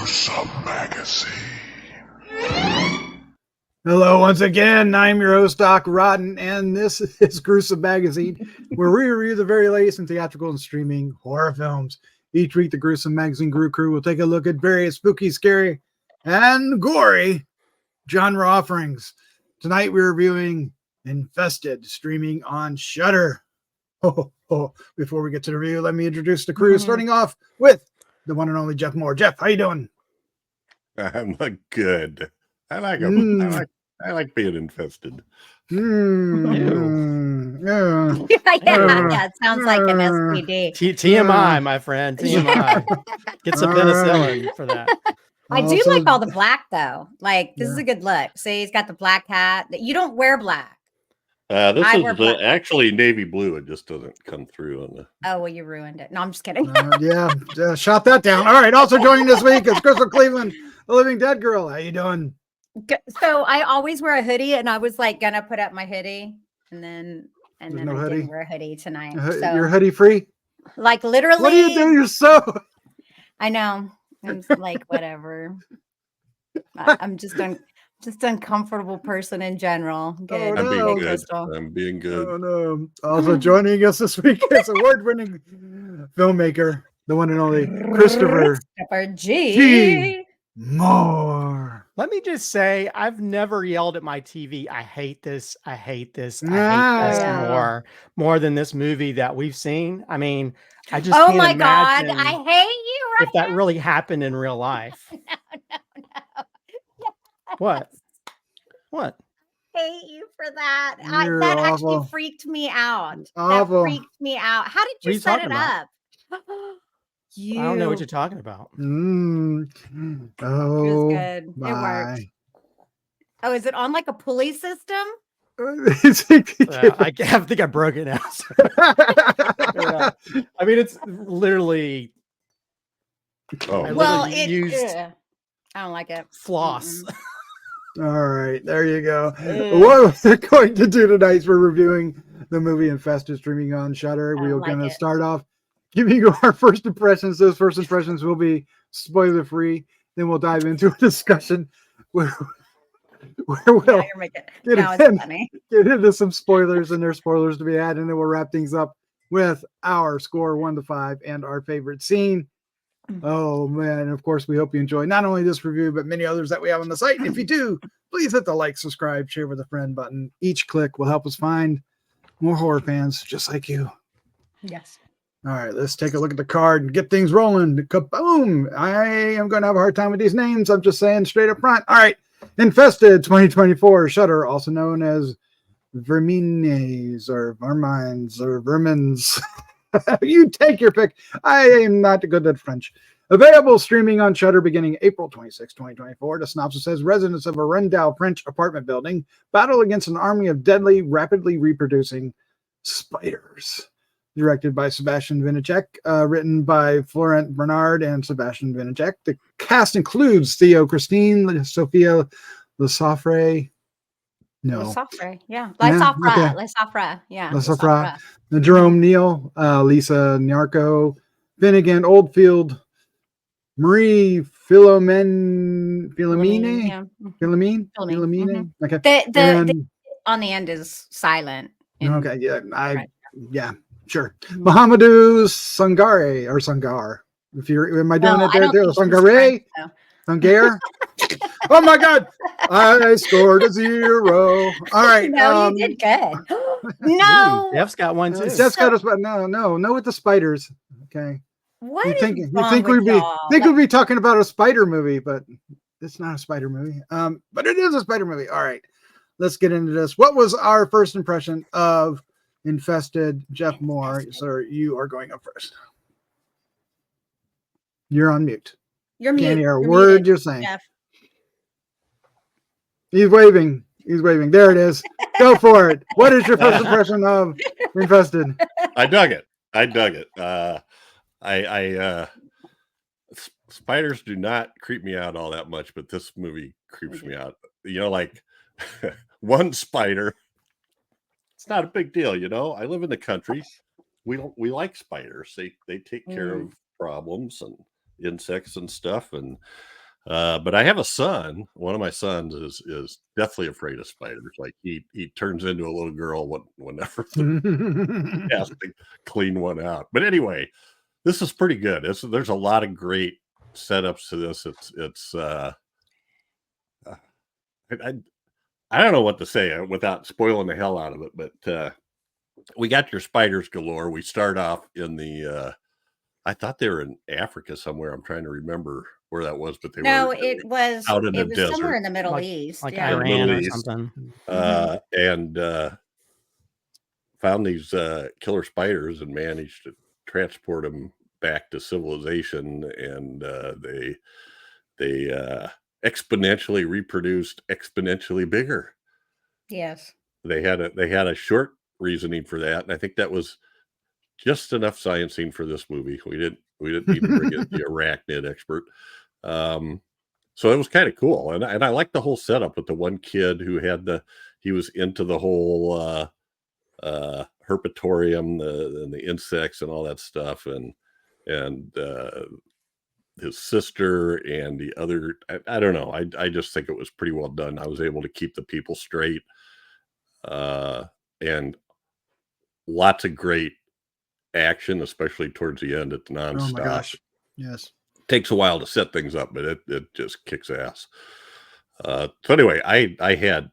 Gruesome Magazine. Hello once again, I'm your host Doc Rodden, and this is Gruesome Magazine, where we review the very latest in theatrical and streaming horror films. Each week, the Gruesome Magazine Grue-Crew will take a look at various spooky, scary, and gory genre offerings. Tonight, we're reviewing Infested, streaming on Shudder. Before we get to the review, let me introduce the crew, starting off with the one and only Jeff Mohr. Jeff, how you doing? I'm good. I like them. I like being infested. Yeah, it sounds like an SPD. TMI, my friend. TMI. Get some penicillin for that. I do like all the black though. Like this is a good look. See, he's got the black hat. You don't wear black. This is actually navy blue. It just doesn't come through on the. Oh well, you ruined it. No, I'm just kidding. Shot that down. All right. Also joining this week is Crystal Cleveland, the Living Dead Girl. How you doing? So I always wear a hoodie, and I was like gonna put up my hoodie, and then I didn't wear a hoodie tonight. So you're hoodie free? Like literally. What do you do? You're so. I know. I'm like whatever. I'm just uncomfortable person in general. Good. I'm being good. Crystal. I'm being good. Oh, no. Also joining us this week is award-winning filmmaker, the one and only Christopher G. Mohr. Let me just say, I've never yelled at my TV, I hate this, I hate this, I hate this more than this movie that we've seen. I mean, I just oh can't my God, imagine I hate you right if that really happened in real life. No. What? What? Hate you for that. You're that awful. actually freaked me out. Awful. That freaked me out. How did you set it up? I don't know what you're talking about. Oh, it was good. bye. It worked. Oh, is it on like a pulley system? I think I broke it now. Yeah. I mean, it's literally. Oh, Well, I don't like it. Floss. All right, there you go. What we're going to do tonight is we're reviewing the movie Infested, streaming on Shudder. We're going to start off giving you our first impressions. Those first impressions will be spoiler free. Then we'll dive into a discussion where we'll get into some spoilers, and there's spoilers to be had, and then we'll wrap things up with our score 1 to 5 and our favorite scene. Oh man, and of course we hope you enjoy not only this review but many others that we have on the site. And if you do, please hit the like, subscribe, share with a friend button. Each click will help us find more horror fans just like you. Yes. All right, let's take a look at the card and get things rolling. Kaboom! I am going to have a hard time with these names. I'm just saying straight up front. All right, Infested 2024, Shudder, also known as Vermines or Vermines or Vermins. You take your pick. I am not good at French. Available streaming on Shudder beginning April 26, 2024. The synopsis says residents of a rundown French apartment building battle against an army of deadly, rapidly reproducing spiders. Directed by Sébastien Vanicek, written by Florent Bernard and Sébastien Vanicek. The cast includes Théo, Christine, Sofia, Lesaffre. No. Lesaffre, yeah. Lesaffre, Lesaffre, yeah. Lesaffre. Jérôme, Niel, Lisa, Nyarko, Finnegan, Oldfield, Marie-Philomène, Philomène. Okay. The on the end is silent. Okay, yeah, sure. Mahamadou, Sangaré or Sangar. If you're, am I doing it there? Sangaré, Sangaré. Oh my God! I scored a 0. All right. No, you did good. No, Jeff's got one too. Jeff's got us, but no with the spiders. Okay. What you think we'd be talking about a spider movie, but it's not a spider movie. But it is a spider movie. All right, let's get into this. What was our first impression of Infested? Jeff Mohr, sir, you are going up first. You're on mute. You're muted. Can't hear a word you're saying. Jeff. He's waving. There it is. Go for it. What is your first impression of Infested? I dug it. Spiders do not creep me out all that much, but this movie creeps me out. You know, like one spider. It's not a big deal, you know. I live in the country. We like spiders. They take care of problems and insects and stuff. And But I have a son. One of my sons is deathly afraid of spiders. Like he turns into a little girl whenever he has to clean one out. But anyway, this is pretty good. There's a lot of great setups to this. I don't know what to say without spoiling the hell out of it, but we got your spiders galore. We start off in the I thought they were in Africa somewhere. I'm trying to remember where that was, but it was out in the desert, somewhere in the Middle East, like yeah. Iran or something. And found these killer spiders and managed to transport them back to civilization, and they exponentially reproduced, exponentially bigger. Yes, they had a short reasoning for that, and I think that was just enough sciencing for this movie. We didn't need to bring in the arachnid expert. So it was kind of cool, and I like the whole setup with the one kid who he was into the whole herpetoриum, and the insects and all that stuff, and his sister and the other. I don't know. I just think it was pretty well done. I was able to keep the people straight, and lots of great action, especially towards the end at the nonstop. Oh my gosh. Yes. Takes a while to set things up, but it just kicks ass. So anyway, I had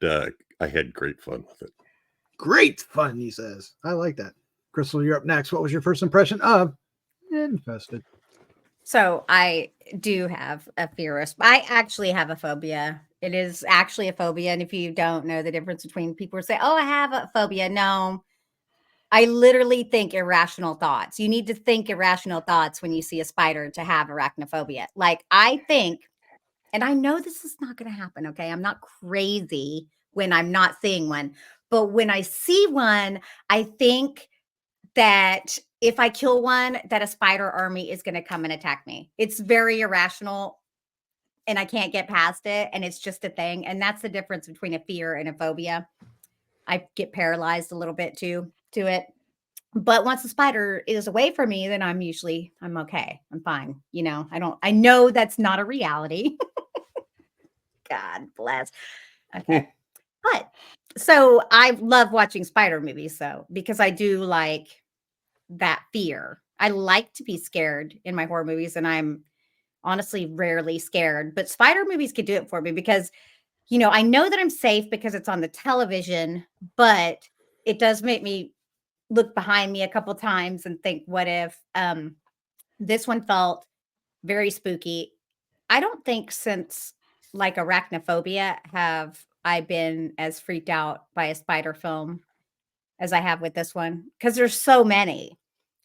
great fun with it. Great fun, he says. I like that. Crystal, you're up next. What was your first impression of Infested? So I do have a fear of. I actually have a phobia. It is actually a phobia, and if you don't know the difference between people who say, "Oh, I have a phobia," no. I literally think irrational thoughts. You need to think irrational thoughts when you see a spider to have arachnophobia. Like, I think, and I know this is not going to happen, okay? I'm not crazy when I'm not seeing one. But when I see one, I think that if I kill one, that a spider army is going to come and attack me. It's very irrational, and I can't get past it, and it's just a thing. And that's the difference between a fear and a phobia. I get paralyzed a little bit too to it. But once the spider is away from me, then I'm okay. I'm fine. I know that's not a reality. God bless. Okay. But so I love watching spider movies, because I do like that fear. I like to be scared in my horror movies, and I'm honestly rarely scared, but spider movies could do it for me because, I know that I'm safe because it's on the television, but it does make me look behind me a couple times and think, what if? This one felt very spooky. I don't think since like arachnophobia have I been as freaked out by a spider film as I have with this one, because there's so many.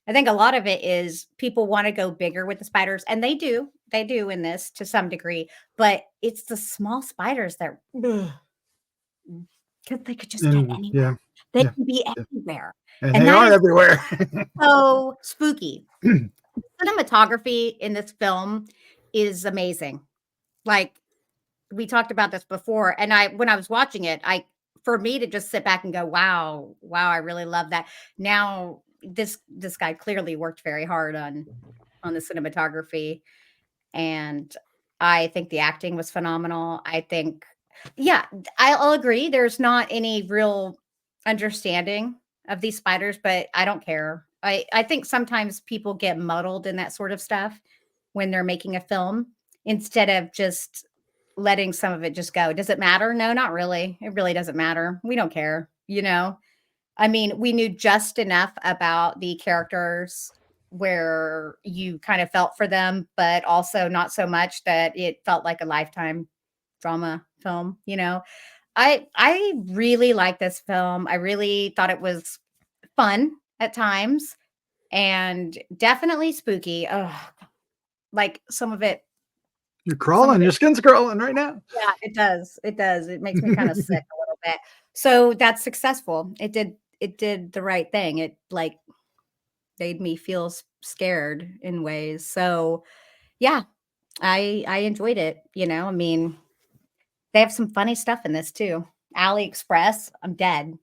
I think a lot of it is people want to go bigger with the spiders, and they do in this to some degree, but it's the small spiders that because they could just get anywhere. Yeah. They can be everywhere. And they are everywhere. So spooky. Cinematography in this film is amazing. Like, we talked about this before, and when I was watching it, for me to just sit back and go, wow, I really love that. Now, this guy clearly worked very hard on the cinematography, and I think the acting was phenomenal. I think, yeah, I'll agree. There's not any real understanding of these spiders, but I don't care. I think sometimes people get muddled in that sort of stuff when they're making a film instead of just letting some of it just go. Does it matter? No, not really. It really doesn't matter. We don't care. I mean, we knew just enough about the characters where you kind of felt for them, but also not so much that it felt like a Lifetime drama film. I really like this film. I really thought it was fun at times and definitely spooky. Oh, like some of it. You're crawling. Your skin's crawling right now. Yeah, it does. It does. It makes me kind of sick a little bit. So that's successful. It did the right thing. It made me feel scared in ways. So yeah, I enjoyed it. I mean, they have some funny stuff in this too. AliExpress, I'm dead.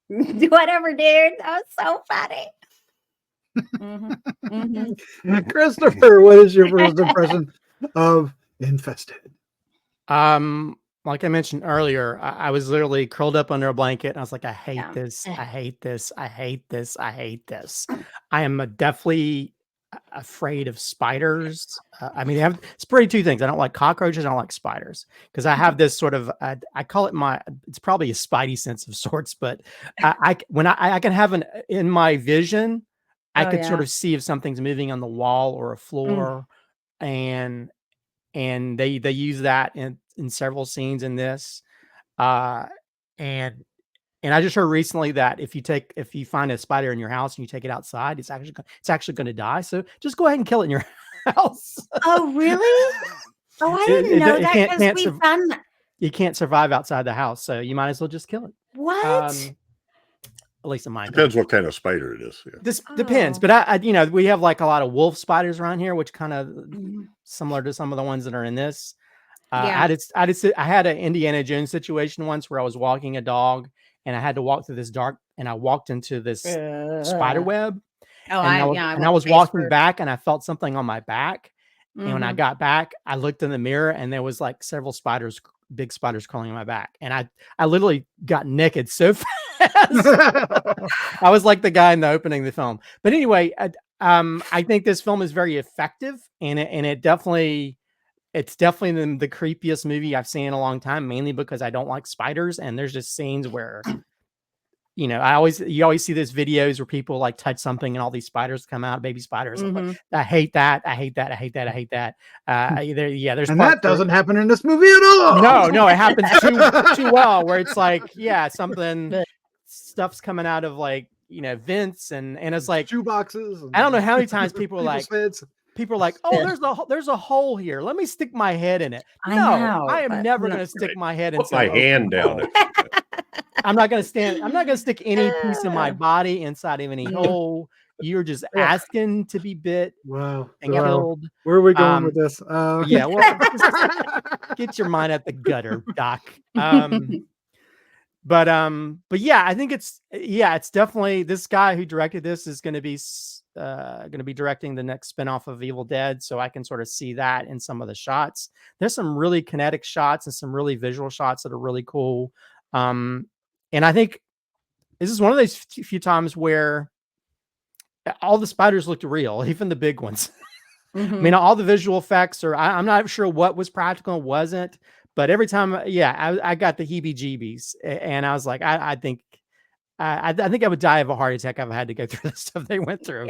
Whatever, dude. That was so funny. Christopher, what is your first impression of Infested? Like I mentioned earlier, I was literally curled up under a blanket and I was like, I hate Yeah. this. I hate this. I hate this. I hate this. I am definitely afraid of spiders. I mean, it's pretty two things. I don't like cockroaches. I don't like spiders because I have this sort of, I call it it's probably a spidey sense of sorts, but when I can have in my vision, I could sort of see if something's moving on the wall or a floor, and they use that in several scenes in this. And I just heard recently that if you find a spider in your house and you take it outside, it's actually going to die. So just go ahead and kill it in your house. Oh, really? Oh, I didn't know that because we've done that. You can't survive outside the house, so you might as well just kill it. What? At least in my depends what kind of spider it is. Yeah. This depends, but I we have like a lot of wolf spiders around here, which kind of similar to some of the ones that are in this. I had an Indiana Jones situation once where I was walking a dog and I had to walk through this dark, and I walked into this spider web. Oh, I was walking back and I felt something on my back. And when I got back, I looked in the mirror and there was like several big spiders crawling on my back. And I literally got naked so fast. I was like the guy in the opening of the film. But anyway, I think this film is very effective, and it's definitely the creepiest movie I've seen in a long time, mainly because I don't like spiders. And there's just scenes where, you always see these videos where people like touch something and all these spiders come out, baby spiders. Like, I hate that. I hate that. I hate that. I hate that. There's and that doesn't happen in this movie at all. No, it happens too well. Where it's like, stuff's coming out of like vents and it's like shoe boxes. I don't know how many times people are like, oh, there's a hole here. Let me stick my head in it. I am never going to stick my head in. Put my hand down it. I'm not going to stick any piece of my body inside of any hole. You're just asking to be bit. Wow. And killed. Where are we going with this? Yeah. Well, get your mind at the gutter, Doc. But yeah, I think it's definitely, this guy who directed this is going to be directing the next spinoff of Evil Dead. So I can sort of see that in some of the shots. There's some really kinetic shots and some really visual shots that are really cool. And I think this is one of those few times where all the spiders looked real, even the big ones. I mean, all the visual effects I'm not sure what was practical and wasn't, but every time, I got the heebie-jeebies, and I was like, I think I would die of a heart attack if I had to go through the stuff they went through.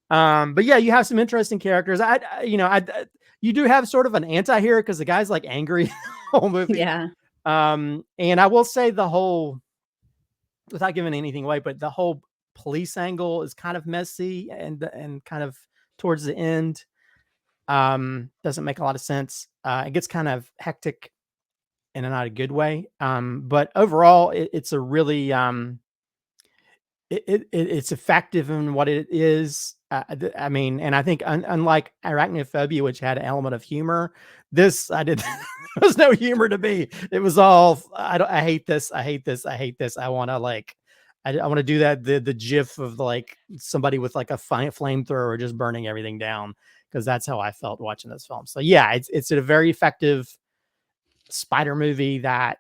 Yeah. But yeah, you have some interesting characters. You do have sort of an anti-hero because the guy's like angry the whole movie. Yeah. And I will say without giving anything away, but the whole police angle is kind of messy and kind of towards the end doesn't make a lot of sense. It gets kind of hectic in a not a good way. But overall it's a really it's effective in what it is. I mean, and I think unlike Arachnophobia, which had an element of humor, there was no humor to me. It was all, I hate this. I hate this. I hate this. I want to do that. The gif of like somebody with like a flamethrower just burning everything down. Cause that's how I felt watching this film. So yeah, it's a very effective spider movie that,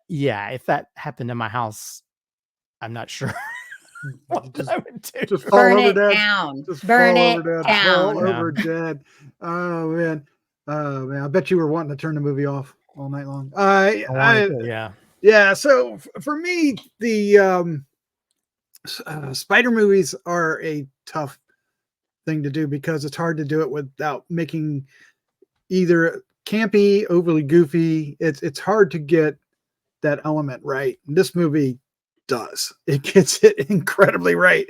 if that happened in my house, I'm not sure. Just, I would do. Just fall burn over it dead. down. Just burn fall it over dead. down. Fall over dead. Oh man. Man, I bet you were wanting to turn the movie off all night long. Yeah. So for me, the spider movies are a tough thing to do because it's hard to do it without making either campy, overly goofy. It's hard to get that element right. This movie does. It gets it incredibly right.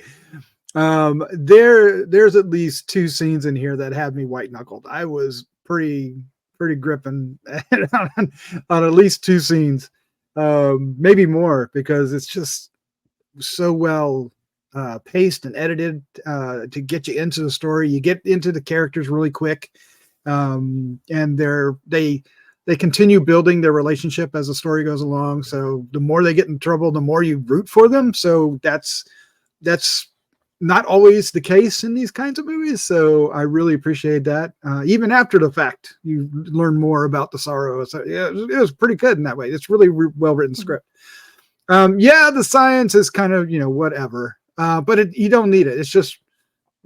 There's at least two scenes in here that had me white knuckled. I was pretty gripping on at least two scenes, maybe more, because it's just so well paced and edited to get you into the story. You get into the characters really quick, and they continue building their relationship as the story goes along. So the more they get in trouble, the more you root for them. So that's not always the case in these kinds of movies. So I really appreciate that. Even after the fact, you learn more about the sorrow. So yeah, it was pretty good in that way. It's really well written script. Yeah, the science is kind of, whatever. But you don't need it. It's just,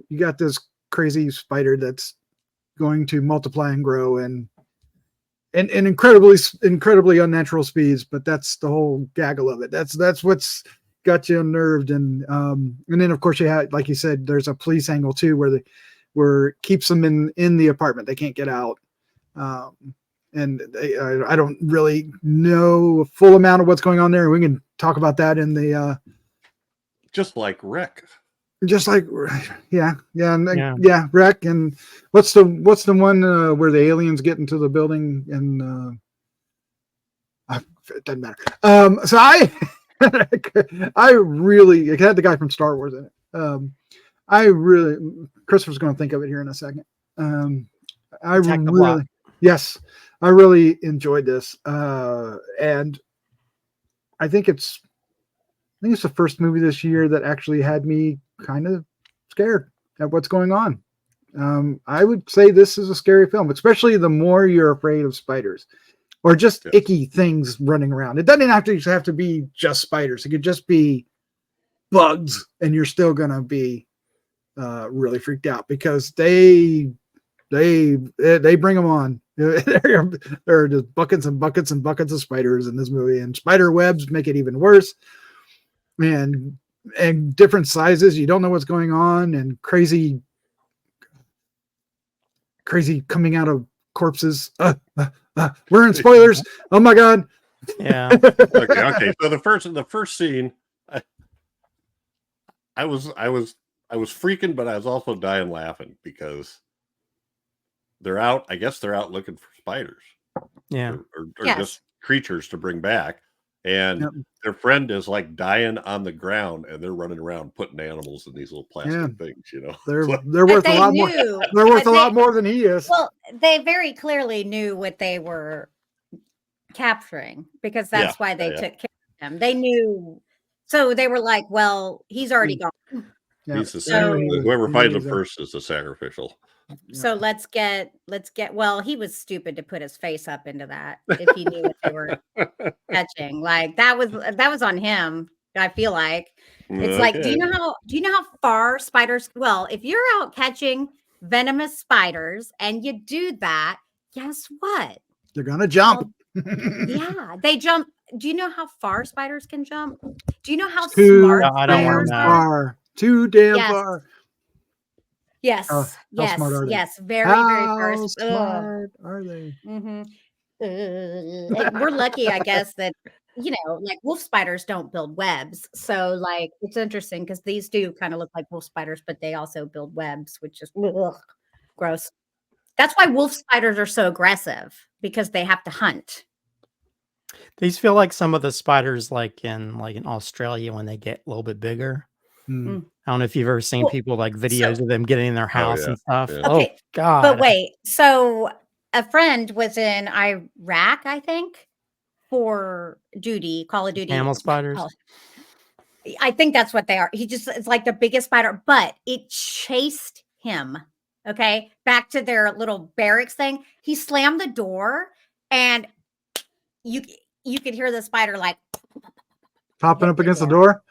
you got this crazy spider that's going to multiply and grow and incredibly unnatural speeds. But that's the whole gaggle of it. That's what's got you unnerved. And then of course you had, like you said, there's a police angle too, where it keeps them in the apartment. They can't get out. And I don't really know a full amount of what's going on there. We can talk about that in the just like Wreck. Just like yeah, Wreck. And what's the one where the aliens get into the building and it doesn't matter. So I really, it had the guy from Star Wars in it. Christopher's going to think of it here in a second. Yes, I really enjoyed this. And I think it's the first movie this year that actually had me kind of scared at what's going on. I would say this is a scary film, especially the more you're afraid of spiders or just icky things running around. It doesn't have to be just spiders. It could just be bugs, and you're still going to be really freaked out because they bring them on. There are just buckets and buckets and buckets of spiders in this movie, and spider webs make it even worse. And different sizes. You don't know what's going on, and crazy coming out of corpses. We're in spoilers. Oh my god. Yeah. Okay. So the first scene, I was freaking, but I was also dying laughing because they're out. I guess they're out looking for spiders. Yeah. Or just creatures to bring back. And their friend is like dying on the ground, and they're running around putting animals in these little plastic things. They're worth a lot more. They're worth a lot more than he is. Well, they very clearly knew what they were capturing because that's why they took care of him. They knew, so they were like, "Well, he's already gone." Yeah. He's whoever finds him first is the sacrificial. So let's get. Well, he was stupid to put his face up into that if he knew what they were catching. Like that was on him. I feel like it's like, do you know how far spiders? Well, if you're out catching venomous spiders and you do that, guess what? They're gonna jump. Yeah, they jump. Do you know how far spiders can jump? Do you know how smart spiders are? Too damn far. Yes, yes, very, very far. Smart are they? Mm-hmm. We're lucky, I guess, that like wolf spiders don't build webs. So, like, it's interesting because these do kind of look like wolf spiders, but they also build webs, which is gross. That's why wolf spiders are so aggressive because they have to hunt. These feel like some of the spiders, like in Australia, when they get a little bit bigger. Mm. I don't know if you've ever seen people like videos of them getting in their house and stuff. Yeah. Okay, oh god! But wait, so a friend was in Iraq, I think, for duty, Call of Duty. Camel spiders. I think that's what they are. It's like the biggest spider, but it chased him. Okay, back to their little barracks thing. He slammed the door, and you could hear the spider like popping up against the door.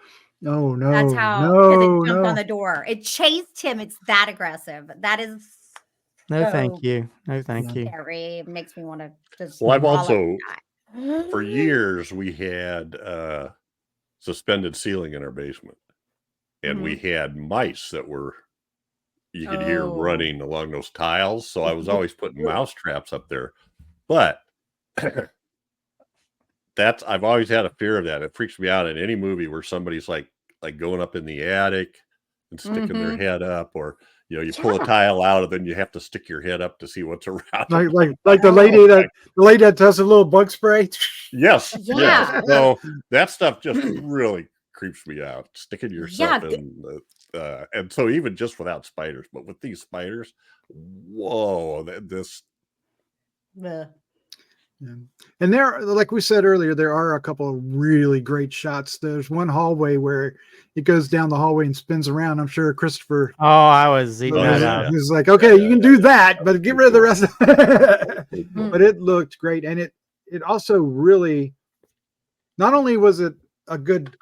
Oh no! That's how it jumped on the door. It chased him. It's that aggressive. That is no, thank you. No, thank you. Scary. It makes me want to just. Well, I've also for years we had suspended ceiling in our basement, and we had mice that you could hear running along those tiles. So I was always putting mouse traps up there, but I've always had a fear of that. It freaks me out in any movie where somebody's like going up in the attic and sticking their head up, or you pull a tile out and then you have to stick your head up to see what's around. Like the lady that does a little bug spray. Yes. Yeah. Yes. So that stuff just really creeps me out. Sticking yourself in, and so even just without spiders, but with these spiders, whoa! Yeah. And there, like we said earlier, there are a couple of really great shots. There's one hallway where it goes down the hallway and spins around. I'm sure Christopher Oh, I was eating that up. He's like, okay, you can do that, but get rid of the rest of it. But it looked great. And it also really, not only was it a good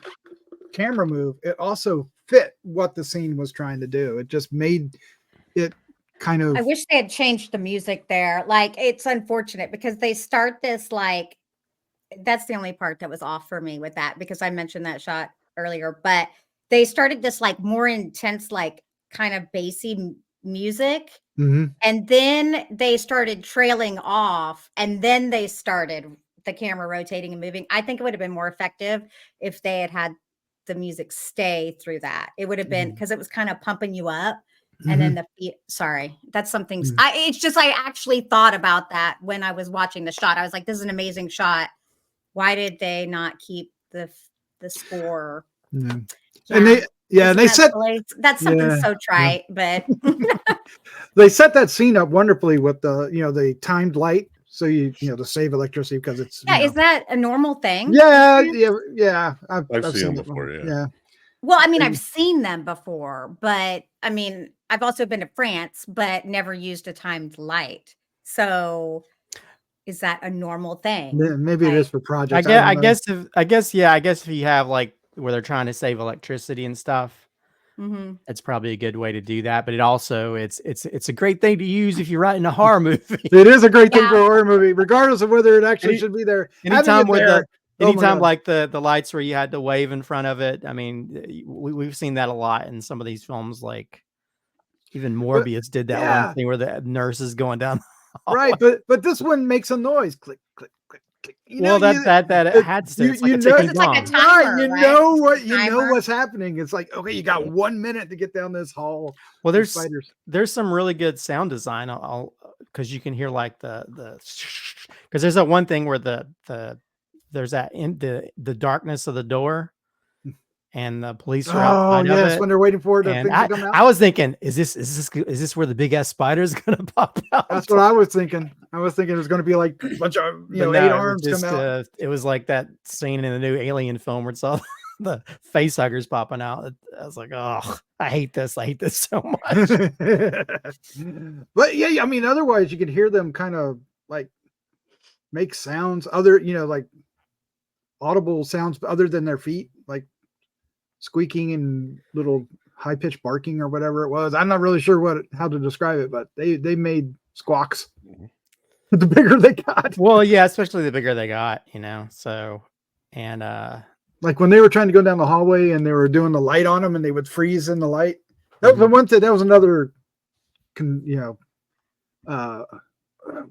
camera move, it also fit what the scene was trying to do. It just made it kind of. I wish they had changed the music there. Like, it's unfortunate because they start this, like, that's the only part that was off for me with that, because I mentioned that shot earlier, but they started this like more intense, like kind of bassy music. Mhm. And then they started trailing off, and then they started the camera rotating and moving. I think it would have been more effective if they had the music stay through that. It would have been, because it was kind of pumping you up. And then sorry, that's something. It's just, I actually thought about that when I was watching the shot. I was like, this is an amazing shot. Why did they not keep the score? Yeah. And they set that's something so trite, but they set that scene up wonderfully with the timed light, so to save electricity, because it's is that a normal thing? Yeah. I've seen them before. Yeah. Well, I mean, I've seen them before, but I mean, I've also been to France, but never used a timed light. So, is that a normal thing? Maybe it is for projects. I guess if you have like where they're trying to save electricity and stuff, it's probably a good way to do that. But it also it's a great thing to use if you're writing a horror movie. It is a great thing for a horror movie, regardless of whether it actually should be there. Anytime like the lights where you had to wave in front of it. I mean, we've seen that a lot in some of these films. Like even Morbius did that one thing where the nurse is going down. Right, but this one makes a noise. Click, click, click, click. That had to. It's like a ticking bomb. Like a timer, know what's happening. It's like, okay, you got 1 minute to get down this hall. Well, there's some really good sound design. Because you can hear like the because there's that one thing where there's that in the darkness of the door, and the police are outside of it when they're waiting for it to and come out. I was thinking, is this where the big ass spider is gonna pop out? That's what I was thinking. I was thinking it was going to be like a bunch of 8 arms come out. It was like that scene in the new Alien film where it's all the face huggers popping out. I was like, oh, I hate this so much. But I mean, otherwise you could hear them kind of like make sounds, like audible sounds other than their feet, like squeaking and little high-pitched barking or whatever it was. I'm not really sure how to describe it, but they made squawks the bigger they got. Well, yeah, especially the bigger they got, so and like when they were trying to go down the hallway and they were doing the light on them and they would freeze in the light. That was the one thing. That was another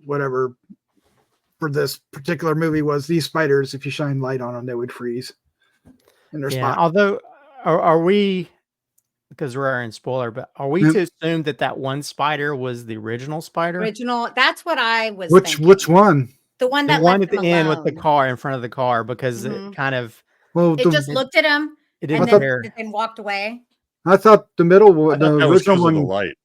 whatever for this particular movie was these spiders, if you shine light on them, they would freeze in their spot. Although are we, because we're in spoiler, but are we to assume that one spider was the original spider? That's what I was thinking. Which one? The one that one at the end with the car in front of the car, because it kind of it just looked at him and then walked away. I thought the middle one, the original one, the light.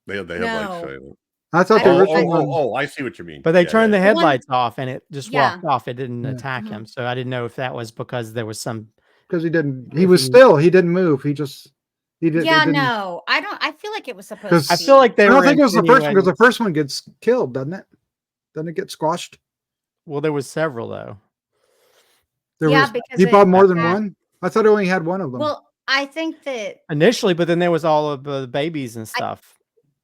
They had light shining. I thought the original one. Oh, I see what you mean. But they turned the headlights off and it just walked off. It didn't attack him. So I didn't know if that was because there was some. Because he didn't. He was still. He didn't move. He did. Yeah, no, I don't. I feel like it was supposed to. I feel like I don't think it was the first one, because the first one gets killed, doesn't it? Doesn't it get squashed? Well, there was several though. Because he bought more than one. I thought he only had one of them. Well, I think that initially, but then there was all of the babies and stuff.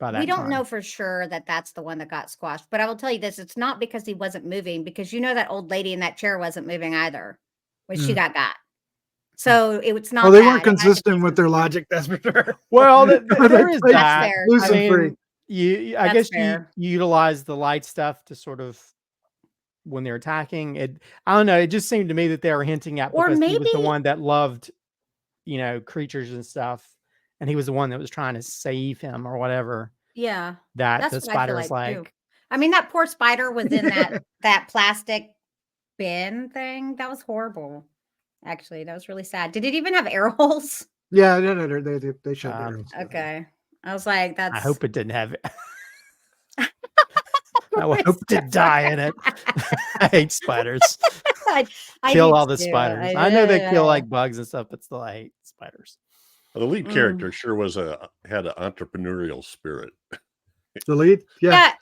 We don't know for sure that that's the one that got squashed, but I will tell you this: it's not because he wasn't moving, because that old lady in that chair wasn't moving either when she got. So it's not. Well, they weren't consistent with their logic. That's for sure. Well, there is that. That's fair. I guess you utilize the light stuff to sort of when they're attacking it. I don't know. It just seemed to me that they were hinting at, because he was the one that loved, creatures and stuff, and he was the one that was trying to save him or whatever. Yeah, that's the spider was like. Too. I mean, that poor spider was in that plastic bin thing. That was horrible. Actually, that was really sad. Did it even have air holes? Yeah, no, they showed air holes. Okay. I was like, that's. I hope it didn't have it. I would hope to die in it. I hate spiders. I Kill do all the too. spiders. I know they kill like bugs and stuff, but still I hate spiders. The lead character sure had an entrepreneurial spirit. The lead? Yeah.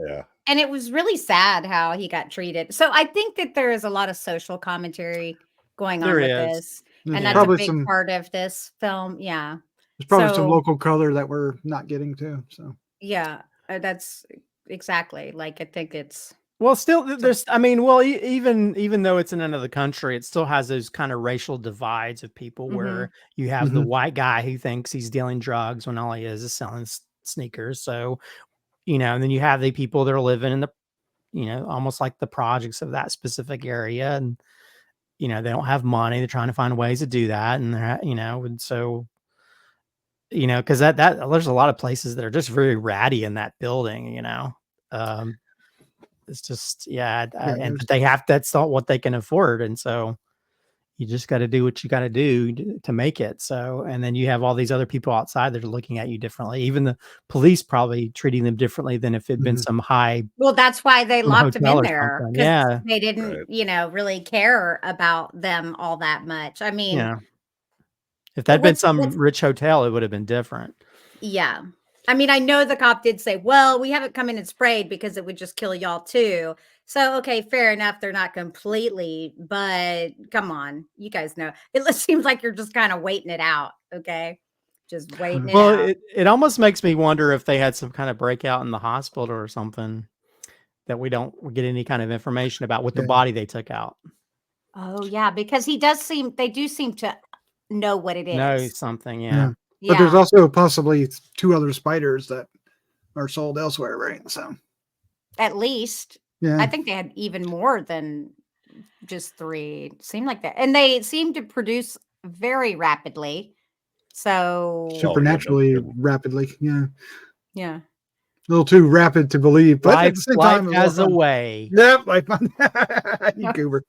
Yeah. And it was really sad how he got treated. So I think that there is a lot of social commentary going on There with is. this. There's And that's a probably big part of this film. Yeah. There's probably some So- local color that we're not getting to. So Yeah. That's exactly. Like, I think it's. Well, still, there's. I mean, well, even though it's in another country, it still has those kind of racial divides of people where you have the white guy who thinks he's dealing drugs when all he is selling sneakers. So, and then you have the people that are living in the, almost like the projects of that specific area, and they don't have money. They're trying to find ways to do that, and they're, and so. Because that there's a lot of places that are just very ratty in that building. It's just and that's not what they can afford, and so you just got to do what you got to do to make it. So, and then you have all these other people outside that are looking at you differently. Even the police probably treating them differently than if it'd been some high. Well, that's why they locked him in there. Something. Yeah, they didn't, really care about them all that much. I mean, if that'd been some rich hotel, it would have been different. Yeah. I mean, I know the cop did say, well, we haven't come in and sprayed because it would just kill y'all too. So, okay, fair enough. They're not completely, but come on. You guys know. It seems like you're just kind of waiting it out. Okay. Just waiting it out. Well, it almost makes me wonder if they had some kind of breakout in the hospital or something that we don't get any kind of information about with the body they took out. Oh, yeah. Because they do seem to know what it is. Know something. Yeah. But there's also possibly 2 other spiders that are sold elsewhere, right? So at least, yeah, I think they had even more than just 3. It seemed like that, and they seem to produce very rapidly. So supernaturally rapidly, yeah. A little too rapid to believe, but at the same time, life has a way. Yep, like you goober.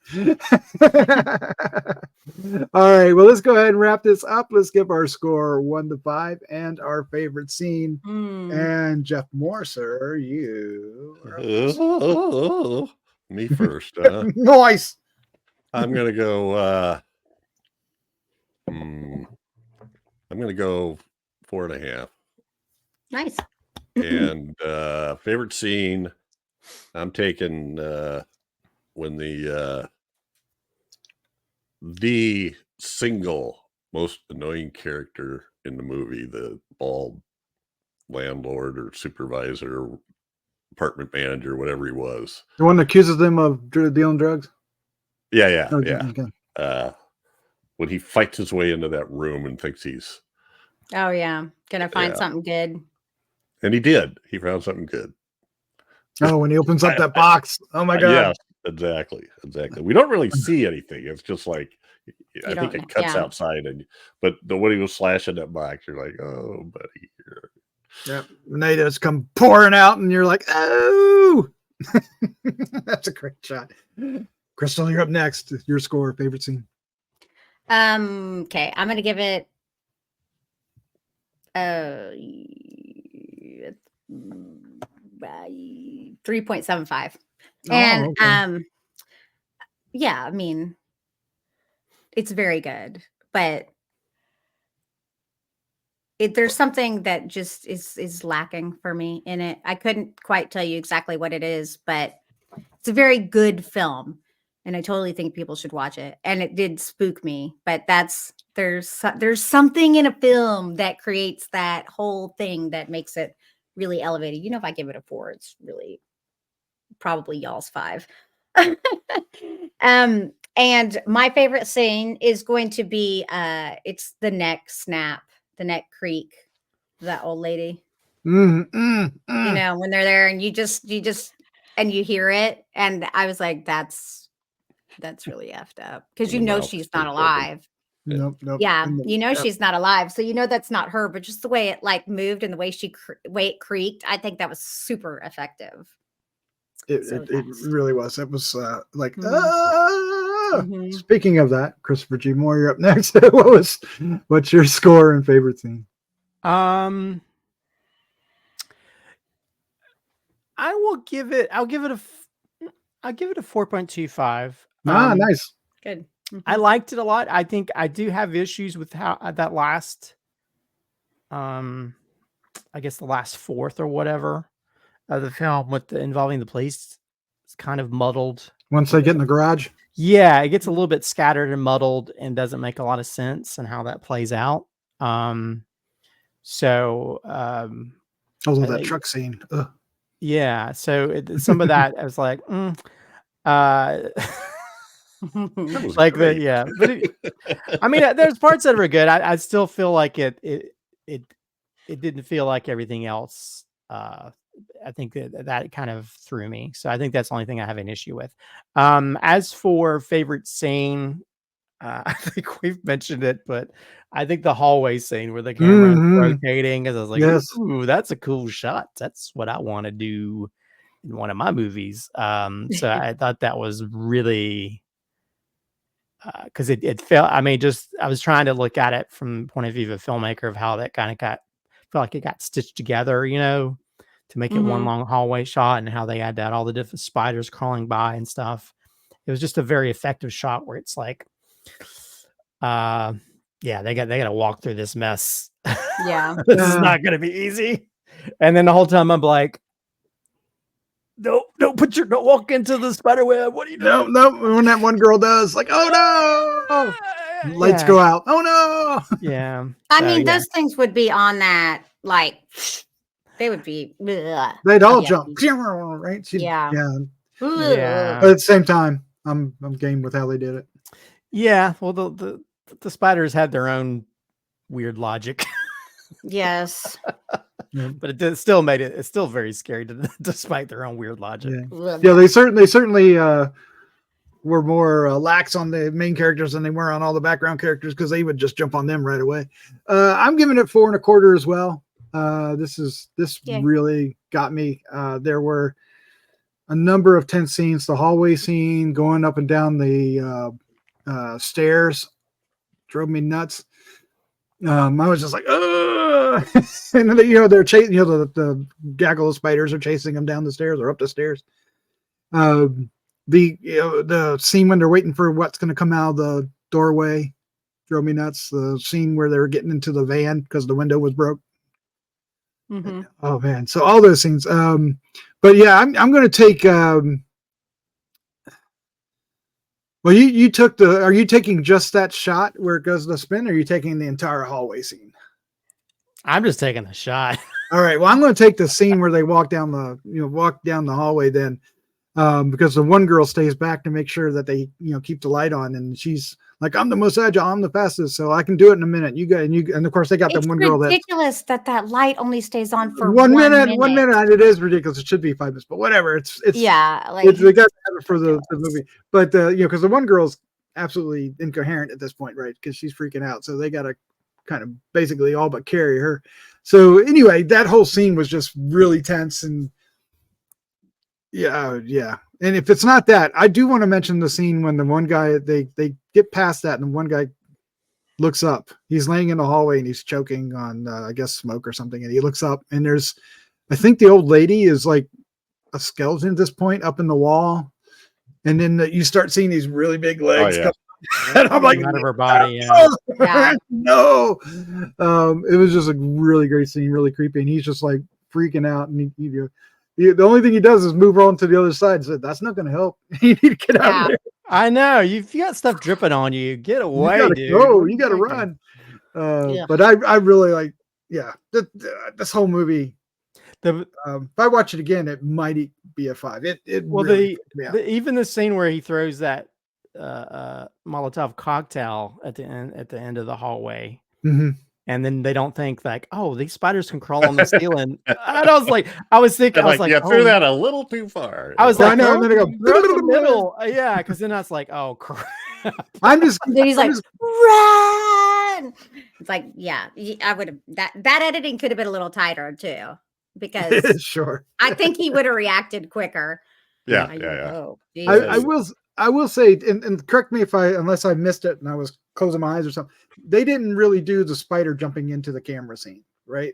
All right, well, let's go ahead and wrap this up. Let's give our score 1 to 5 and our favorite scene. And Jeff Mohr, sir, you. Me first. Nice. I'm gonna go. I'm gonna go 4.5. Nice. And favorite scene, I'm taking when the single most annoying character in the movie, the bald landlord or supervisor or apartment manager, whatever he was. The one that accuses them of dealing drugs? Yeah. Okay. When he fights his way into that room and thinks he's... Oh, yeah. Gonna find something good. And he did. He found something good. Oh, when he opens up that box. Oh, my God. Yes, exactly. We don't really see anything. It's just like, I think it cuts outside. But when he was slashing that box, you're like, oh, buddy. Yeah. Natives come pouring out, and you're like, oh. That's a great shot. Crystal, you're up next. Your score, favorite scene. Okay. I'm going to give it 3.75. And okay. Yeah, I mean, it's very good, but there's something that just is lacking for me in it. I couldn't quite tell you exactly what it is, but it's a very good film, and I totally think people should watch it. And it did spook me, but there's something in a film that creates that whole thing that makes it really elevated. If I give it a 4, it's really probably y'all's 5. And my favorite scene is going to be it's the neck snap, the neck creak, that old lady. When they're there and you just and you hear it, and I was like, that's really effed up, because she's not alive. Nope. Yeah, she's not alive, so that's not her, but just the way it like moved and the way it creaked, I think that was super effective. It really was. It was like, Speaking of that, Christopher G. Mohr, you're up next. What's your score and favorite scene? I'm I'll give it a 4.25. Nice. Good. I liked it a lot. I think I do have issues with how that last, I guess the last fourth or whatever of the film involving the police. It's kind of muddled. Once they get in the garage. Yeah, it gets a little bit scattered and muddled and doesn't make a lot of sense and how that plays out. Although that truck scene. Ugh. Yeah, so some of that I was like, like great. but I mean, there's parts that are good. I still feel like it didn't feel like everything else. I think that kind of threw me. So I think that's the only thing I have an issue with. As for favorite scene, I think we've mentioned it, but I think the hallway scene where the camera is rotating, because I was like, Yes. ooh, that's a cool shot. That's what I want to do in one of my movies. So I thought that was really, because it felt, I mean, just I was trying to look at it from the point of view of a filmmaker of how that kind of felt like it got stitched together, to make it one long hallway shot, and how they had all the different spiders crawling by and stuff. It was just a very effective shot where it's like, they got to walk through this mess. Yeah. This is not going to be easy. And then the whole time I'm like, don't walk into the spider web. What are you doing? No. When that one girl does, like, oh no, lights go out. Oh no. Yeah. I mean, those things would be on that, like, they would be. Bleh. They'd all jump, right? Yeah. Yeah. But at the same time, I'm game with how they did it. Yeah. Well, the spiders had their own weird logic. Yes. But it still made it. It's still very scary, despite their own weird logic. Yeah, they certainly were more lax on the main characters than they were on all the background characters, because they would just jump on them right away. I'm giving it 4.25 as well. This really got me. There were a number of tense scenes. The hallway scene, going up and down the stairs, drove me nuts. I was just like, ugh! And then, they're chasing, the gaggle of spiders are chasing them down the stairs or up the stairs. The scene when they're waiting for what's going to come out of the doorway drove me nuts. The scene where they were getting into the van because the window was broke. Oh man. So all those scenes. But yeah, I'm going to take, well, you took are you taking just that shot where it goes to the spin, or are you taking the entire hallway scene? I'm just taking the shot. All right. Well, I'm going to take the scene where they walk down the hallway then, because the one girl stays back to make sure that they, keep the light on, and she's like, I'm the most agile, I'm the fastest, so I can do it in a minute. And of course they got that one girl that ridiculous that light only stays on for 1 minute. 1 minute. It is ridiculous. It should be 5 minutes, but whatever. It's they got to have it for the movie. But because the one girl's absolutely incoherent at this point, right? Because she's freaking out, so they got to kind of basically all but carry her. So anyway, that whole scene was just really tense, and yeah. And if it's not that, I do want to mention the scene when the one guy, they get past that, and the one guy looks up. He's laying in the hallway and he's choking on, I guess, smoke or something. And he looks up, and I think the old lady is like a skeleton at this point up in the wall. And then you start seeing these really big legs. And I'm like, out of her body. No. It was just a really great scene, really creepy. And he's just like freaking out. And the only thing he does is move on to the other side. So that's not going to help. You need to get out of there. I know. If you got stuff dripping on you, get away, dude. You got to run. But I really like, this whole movie. If I watch it again, it might be a 5. Even the scene where he throws that Molotov cocktail at the end of the hallway. Mm-hmm. And then they don't think like, oh, these spiders can crawl on the ceiling. And I was thinking, you threw that a little too far. I was like, no, and then I go the middle. Yeah, because then I was like, oh crap. He's like, run. It's like, yeah, I would have that editing could have been a little tighter too, because sure. I think he would have reacted quicker. Yeah. Oh, I will say, and correct me unless I missed it and I was closing my eyes or something. They didn't really do the spider jumping into the camera scene, right?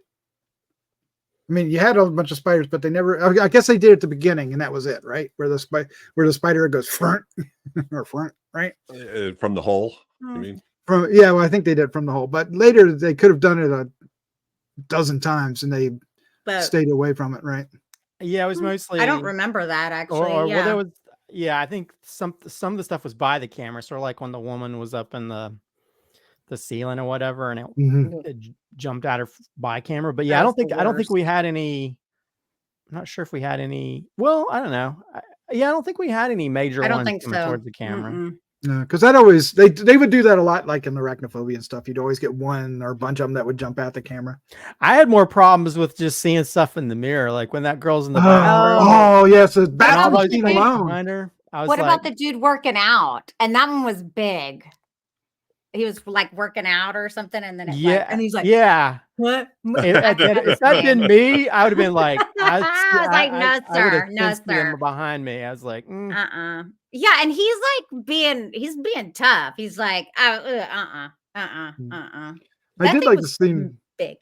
I mean, you had a bunch of spiders, but they never. I guess they did at the beginning, and that was it, right? Where the spider goes front or front, right? From the hole, you mean? Well, I think they did from the hole, but later they could have done it a dozen times, and they stayed away from it, right? Yeah, it was mostly. I don't remember that actually. Well, there was. Yeah, I think some of the stuff was by the camera, sort of like when the woman was up in the ceiling or whatever, and it jumped at her by camera. But yeah, I don't think we had any. I'm not sure if we had any. Well, I don't know. I don't think we had any major ones coming towards the camera. No, because that always they would do that a lot, like in the arachnophobia and stuff. You'd always get one or a bunch of them that would jump at the camera. I had more problems with just seeing stuff in the mirror, like when that girl's in the bathroom. Oh yes, the bathroom scene alone. What about the dude working out? And that one was big. He was like working out or something, and then and he's like, yeah, what? If that had been me, I would have been like, I was like, no, sir, no, sir. Behind me, I was like, yeah, and he's like being tough. He's like, I did like the scene. Big.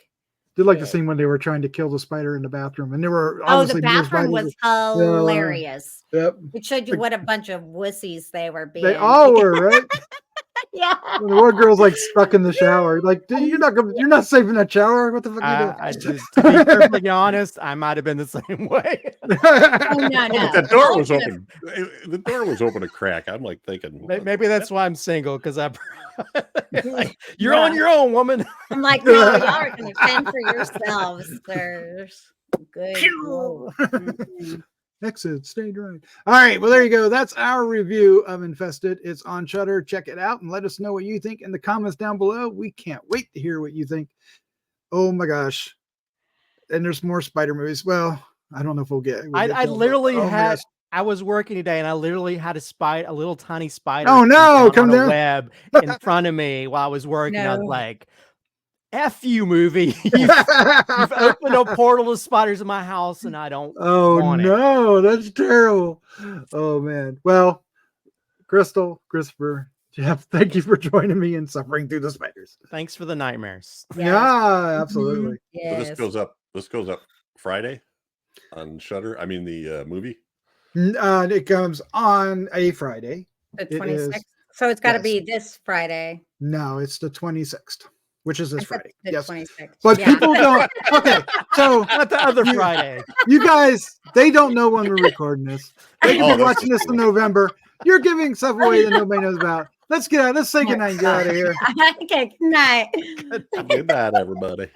Did like the scene when they were trying to kill the spider in the bathroom, and they were the bathroom was hilarious. Yep, it showed you what a bunch of wussies they were being. They all were, right? Yeah. And the one girl's like stuck in the shower. Like, you're not safe in that shower. What the fuck are you doing? To be perfectly honest, I might have been the same way. No. The door was open. The door was open a crack. I'm like thinking, maybe that's why I'm single, because like, you're on your own, woman. I'm like, no, y'all are going to fend for yourselves. There's good. Exit, stay dry. All right, well, there you go. That's our review of Infested. It's on Shudder. Check it out and let us know what you think in the comments down below. We can't wait to hear what you think. Oh my gosh. And there's more spider movies. Well, I don't know if we'll get. I literally had. I was working today, and I literally had a little tiny spider. Oh no! Come on down. A web in front of me while I was working. I was like, F you, movie. You've opened a portal to spiders in my house, and I don't want it. That's terrible. Oh man. Well, Crystal, Christopher, Jeff, thank you for joining me in suffering through the spiders. Thanks for the nightmares. Yes. Yeah, absolutely. Yes. So this goes up Friday on Shudder. I mean the movie. It comes on a Friday. The 26th. So it's got to be this Friday. No, it's the 26th. Which is this Friday. Yes. 26th. But people don't. Okay, so not the other Friday. You guys, they don't know when we're recording this. They can be watching this in November. You're giving stuff away that nobody knows about. Let's get out. Let's say goodnight and get out of here. Okay, good night. Good night, everybody.